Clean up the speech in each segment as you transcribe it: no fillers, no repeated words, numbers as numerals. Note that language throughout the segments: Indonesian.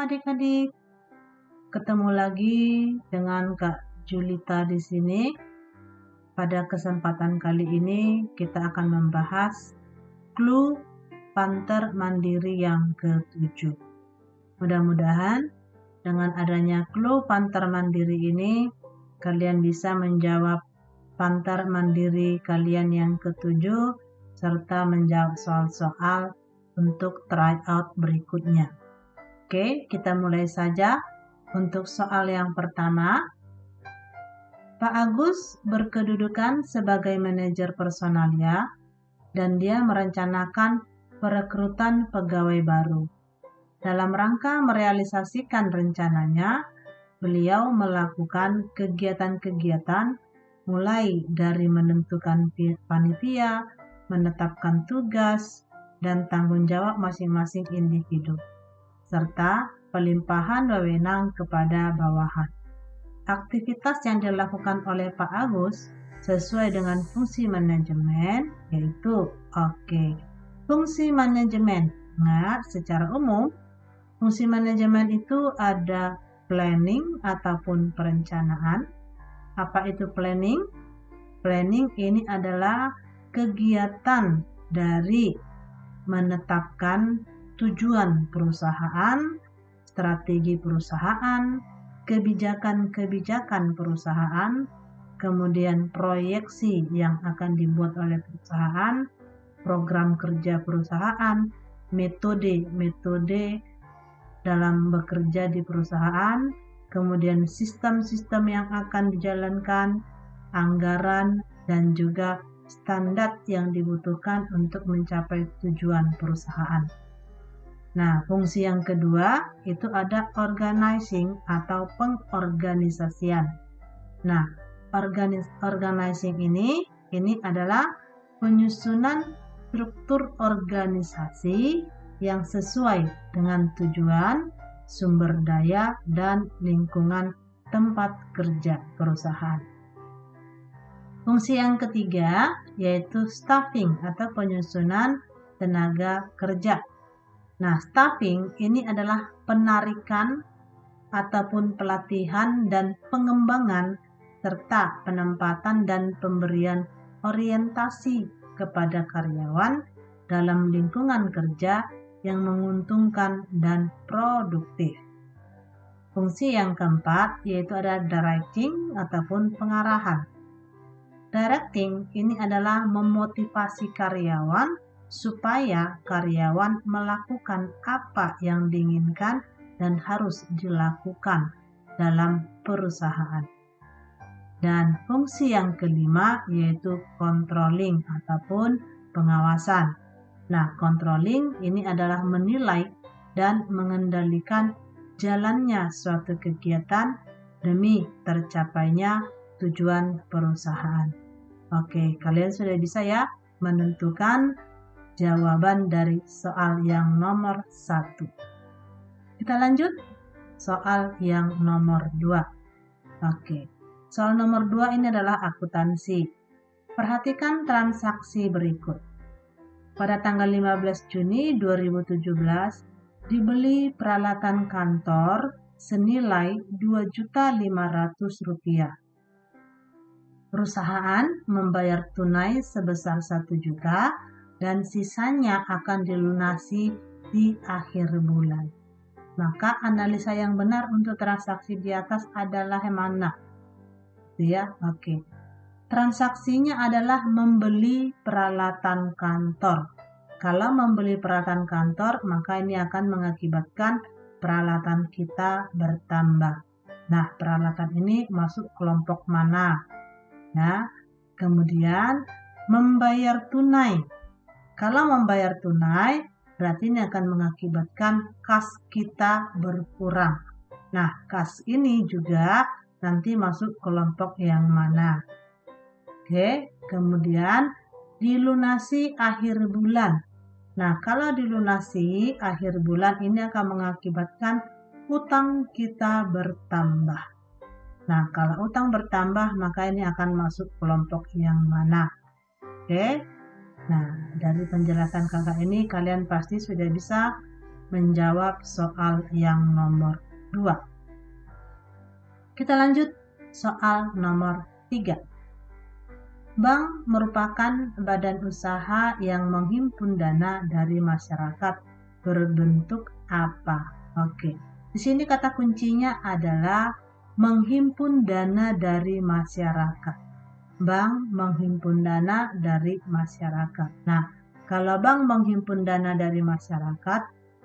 adik-adik. Ketemu lagi dengan Kak Julita di sini. Pada kesempatan kali ini kita akan membahas clue Panter Mandiri yang ke-7. Mudah-mudahan dengan adanya clue Panter Mandiri ini kalian bisa menjawab Panter Mandiri kalian yang ke-7 serta menjawab soal-soal untuk tryout berikutnya. Oke, kita mulai saja. Untuk soal yang pertama, Pak Agus berkedudukan sebagai manajer personalia dan dia merencanakan perekrutan pegawai baru. Dalam rangka merealisasikan rencananya, beliau melakukan kegiatan-kegiatan mulai dari menentukan panitia, menetapkan tugas, dan tanggung jawab masing-masing individu, serta pelimpahan wewenang kepada bawahan. Aktivitas yang dilakukan oleh Pak Agus sesuai dengan fungsi manajemen, yaitu fungsi manajemen. Nah, secara umum, fungsi manajemen itu ada planning ataupun perencanaan. Apa itu planning? Planning ini adalah kegiatan dari menetapkan tujuan perusahaan, strategi perusahaan, kebijakan-kebijakan perusahaan, kemudian proyeksi yang akan dibuat oleh perusahaan, program kerja perusahaan, metode-metode dalam bekerja di perusahaan, kemudian sistem-sistem yang akan dijalankan, anggaran, dan juga standar yang dibutuhkan untuk mencapai tujuan perusahaan. Nah, fungsi yang kedua itu ada organizing atau pengorganisasian. Nah, organizing ini adalah penyusunan struktur organisasi yang sesuai dengan tujuan, sumber daya, dan lingkungan tempat kerja perusahaan. Fungsi yang ketiga yaitu staffing atau penyusunan tenaga kerja. Nah, staffing ini adalah penarikan ataupun pelatihan dan pengembangan serta penempatan dan pemberian orientasi kepada karyawan dalam lingkungan kerja yang menguntungkan dan produktif. Fungsi yang keempat yaitu ada directing ataupun pengarahan. Directing ini adalah memotivasi karyawan supaya karyawan melakukan apa yang diinginkan dan harus dilakukan dalam perusahaan. Dan fungsi yang kelima yaitu controlling ataupun pengawasan. Nah, controlling ini adalah menilai dan mengendalikan jalannya suatu kegiatan demi tercapainya tujuan perusahaan. Oke, kalian sudah bisa ya menentukan jawaban dari soal yang nomor 1. Kita lanjut soal yang nomor 2. Oke, soal nomor 2 ini adalah akuntansi. Perhatikan transaksi berikut. Pada tanggal 15 Juni 2017, dibeli peralatan kantor senilai Rp2.500.000. Perusahaan membayar tunai sebesar 1 juta dan sisanya akan dilunasi di akhir bulan. Maka analisa yang benar untuk transaksi di atas adalah yang mana? Ya, oke. Transaksinya adalah membeli peralatan kantor. Kalau membeli peralatan kantor, maka ini akan mengakibatkan peralatan kita bertambah. Nah, peralatan ini masuk kelompok mana? Nah, kemudian membayar tunai. Kalau membayar tunai, berarti ini akan mengakibatkan kas kita berkurang. Nah, kas ini juga nanti masuk kelompok yang mana? Oke, kemudian dilunasi akhir bulan. Nah, kalau dilunasi akhir bulan ini akan mengakibatkan utang kita bertambah. Nah, kalau utang bertambah, maka ini akan masuk kelompok yang mana? Oke. Nah, dari penjelasan kakak ini, kalian pasti sudah bisa menjawab soal yang nomor 2. Kita lanjut soal nomor 3. Bank merupakan badan usaha yang menghimpun dana dari masyarakat berbentuk apa? Oke. Di sini kata kuncinya adalah menghimpun dana dari masyarakat. Bank menghimpun dana dari masyarakat. Nah, kalau bank menghimpun dana dari masyarakat,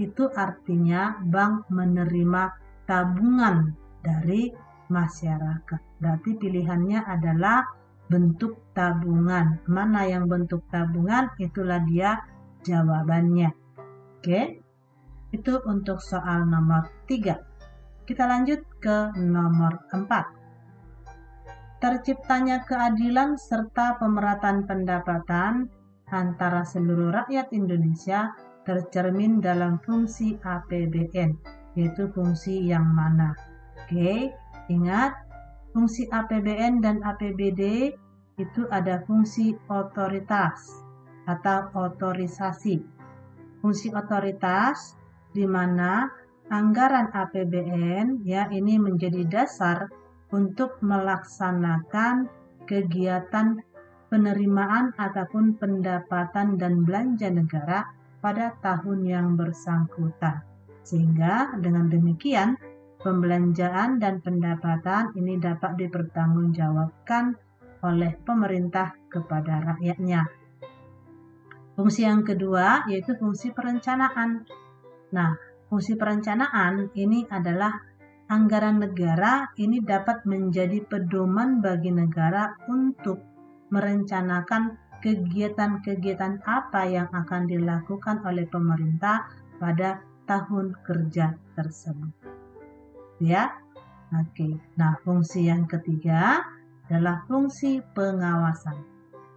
itu artinya bank menerima tabungan dari masyarakat. Berarti pilihannya adalah bentuk tabungan. Mana yang bentuk tabungan, itulah dia jawabannya. Oke, itu untuk soal nomor 3. Kita lanjut ke nomor 4. Terciptanya keadilan serta pemerataan pendapatan antara seluruh rakyat Indonesia tercermin dalam fungsi APBN, yaitu fungsi yang mana? Oke, ingat, fungsi APBN dan APBD itu ada fungsi otoritas atau otorisasi. Fungsi otoritas di mana anggaran APBN ya ini menjadi dasar untuk melaksanakan kegiatan penerimaan ataupun pendapatan dan belanja negara pada tahun yang bersangkutan. Sehingga dengan demikian pembelanjaan dan pendapatan ini dapat dipertanggungjawabkan oleh pemerintah kepada rakyatnya. Fungsi yang kedua yaitu fungsi perencanaan. Nah, fungsi perencanaan ini adalah anggaran negara ini dapat menjadi pedoman bagi negara untuk merencanakan kegiatan-kegiatan apa yang akan dilakukan oleh pemerintah pada tahun kerja tersebut. Ya, oke. Nah, fungsi yang ketiga adalah fungsi pengawasan.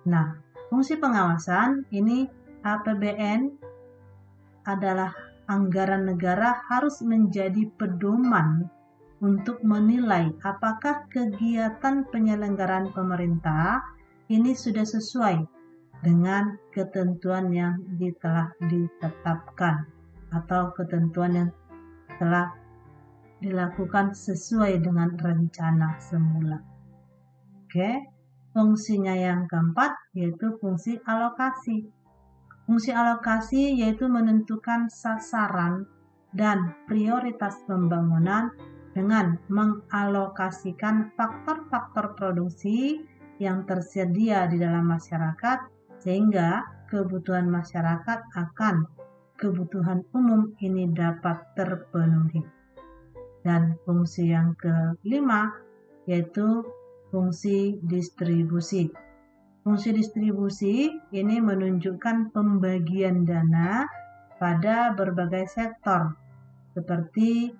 Nah, fungsi pengawasan ini APBN adalah anggaran negara harus menjadi pedoman untuk menilai apakah kegiatan penyelenggaraan pemerintah ini sudah sesuai dengan ketentuan yang telah ditetapkan atau ketentuan yang telah dilakukan sesuai dengan rencana semula. Oke, fungsinya yang keempat yaitu fungsi alokasi. Fungsi alokasi yaitu menentukan sasaran dan prioritas pembangunan dengan mengalokasikan faktor-faktor produksi yang tersedia di dalam masyarakat sehingga kebutuhan masyarakat akan kebutuhan umum ini dapat terpenuhi. Dan fungsi yang kelima yaitu fungsi distribusi. Fungsi distribusi ini menunjukkan pembagian dana pada berbagai sektor seperti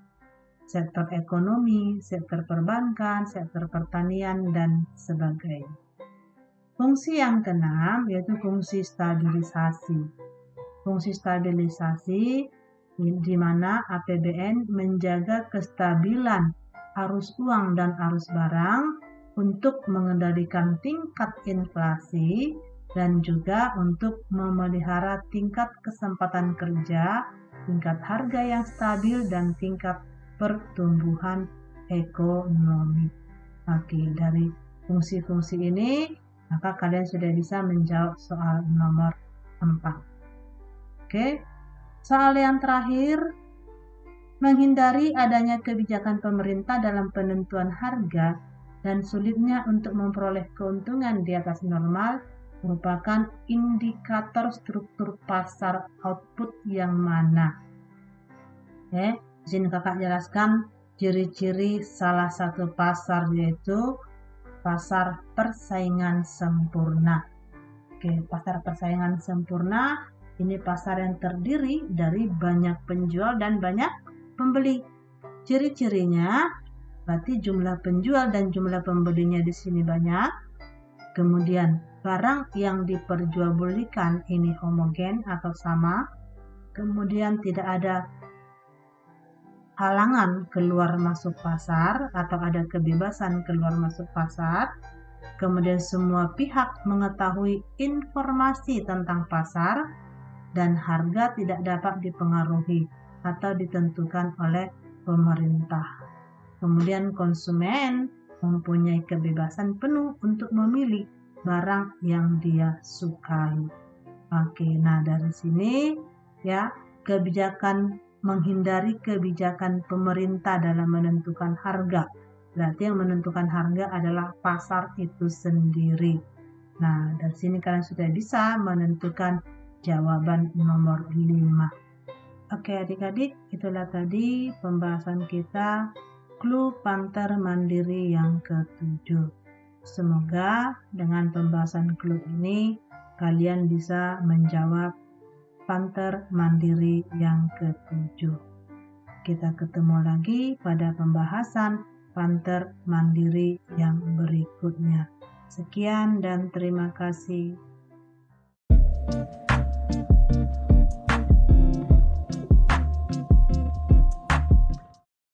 sektor ekonomi, sektor perbankan, sektor pertanian, dan sebagainya. Fungsi yang keenam yaitu fungsi stabilisasi. Fungsi stabilisasi di mana APBN menjaga kestabilan arus uang dan arus barang untuk mengendalikan tingkat inflasi dan juga untuk memelihara tingkat kesempatan kerja, tingkat harga yang stabil, dan tingkat pertumbuhan ekonomi. Oke, dari fungsi-fungsi ini, maka kalian sudah bisa menjawab soal nomor 4. Oke. Soal yang terakhir, menghindari adanya kebijakan pemerintah dalam penentuan harga dan sulitnya untuk memperoleh keuntungan di atas normal merupakan indikator struktur pasar output yang mana? Di sini kakak jelaskan ciri-ciri salah satu pasar yaitu pasar persaingan sempurna. Oke, pasar persaingan sempurna ini pasar yang terdiri dari banyak penjual dan banyak pembeli. Ciri-cirinya berarti jumlah penjual dan jumlah pembelinya di sini banyak. Kemudian barang yang diperjualbelikan ini homogen atau sama. Kemudian tidak ada halangan keluar masuk pasar atau ada kebebasan keluar masuk pasar. Kemudian semua pihak mengetahui informasi tentang pasar dan harga tidak dapat dipengaruhi atau ditentukan oleh pemerintah. Kemudian konsumen mempunyai kebebasan penuh untuk memilih barang yang dia sukai. Oke, nah dari sini ya, menghindari kebijakan pemerintah dalam menentukan harga. Berarti yang menentukan harga adalah pasar itu sendiri. Nah, dari sini kalian sudah bisa menentukan jawaban nomor 5. Oke adik-adik, itulah tadi pembahasan kita clue panter mandiri yang ke-7. Semoga dengan pembahasan clue ini kalian bisa menjawab panter mandiri yang ke-7. Kita ketemu lagi pada pembahasan panter mandiri yang berikutnya. Sekian dan terima kasih.